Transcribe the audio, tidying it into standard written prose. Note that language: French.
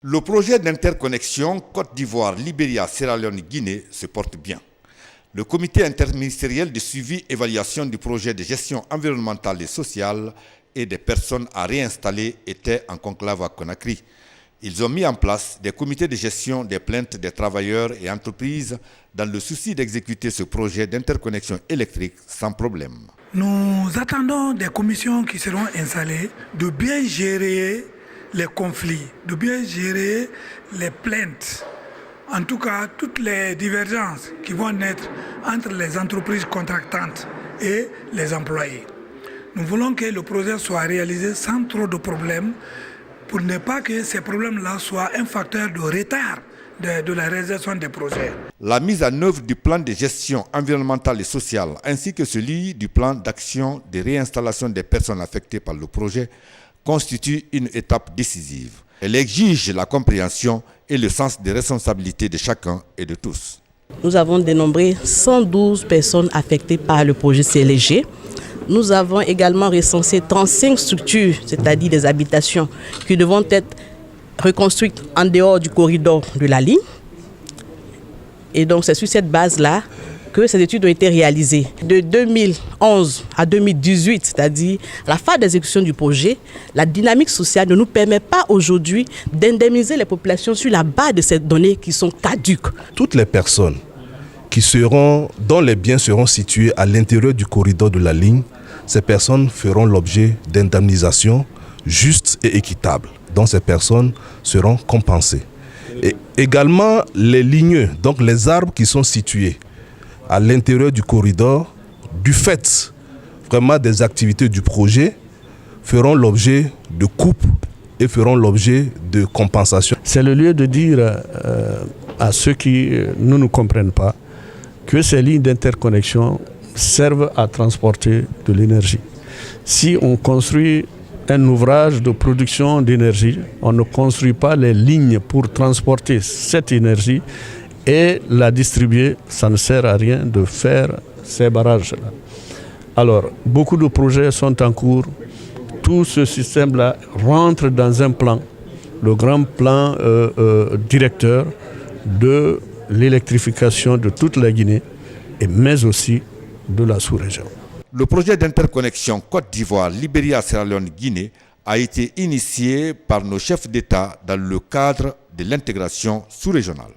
Le projet d'interconnexion Côte d'Ivoire, Libéria, Sierra Leone, Guinée se porte bien. Le comité interministériel de suivi et évaluation du projet de gestion environnementale et sociale et des personnes à réinstaller était en conclave à Conakry. Ils ont mis en place des comités de gestion des plaintes des travailleurs et entreprises dans le souci d'exécuter ce projet d'interconnexion électrique sans problème. Nous attendons des commissions qui seront installées de bien gérer les conflits, de bien gérer les plaintes. En tout cas, toutes les divergences qui vont naître entre les entreprises contractantes et les employés. Nous voulons que le projet soit réalisé sans trop de problèmes pour ne pas que ces problèmes-là soient un facteur de retard de la réalisation des projets. La mise en œuvre du plan de gestion environnementale et sociale ainsi que celui du plan d'action de réinstallation des personnes affectées par le projet constitue une étape décisive. Elle exige la compréhension et le sens des responsabilités de chacun et de tous. Nous avons dénombré 112 personnes affectées par le projet CLG. Nous avons également recensé 35 structures, c'est-à-dire des habitations, qui devront être reconstruites en dehors du corridor de la ligne. Et donc c'est sur cette base-là que ces études ont été réalisées. De 2011 à 2018, c'est-à-dire à la phase d'exécution du projet, la dynamique sociale ne nous permet pas aujourd'hui d'indemniser les populations sur la base de ces données qui sont caduques. Toutes les personnes dont les biens seront situés à l'intérieur du corridor de la ligne, ces personnes feront l'objet d'indemnisation juste et équitable, dont ces personnes seront compensées. Et également les ligneux, donc les arbres qui sont situés à l'intérieur du corridor, du fait vraiment des activités du projet, feront l'objet de coupes et feront l'objet de compensation. C'est le lieu de dire à ceux qui ne nous comprennent pas que ces lignes d'interconnexion servent à transporter de l'énergie. Si on construit un ouvrage de production d'énergie, on ne construit pas les lignes pour transporter cette énergie et la distribuer. Ça ne sert à rien de faire ces barrages-là. Alors, beaucoup de projets sont en cours. Tout ce système-là rentre dans un plan, le grand plan directeur de l'électrification de toute la Guinée, mais aussi de la sous-région. Le projet d'interconnexion Côte d'Ivoire, Libéria, Sierra Leone, Guinée a été initié par nos chefs d'État dans le cadre de l'intégration sous-régionale.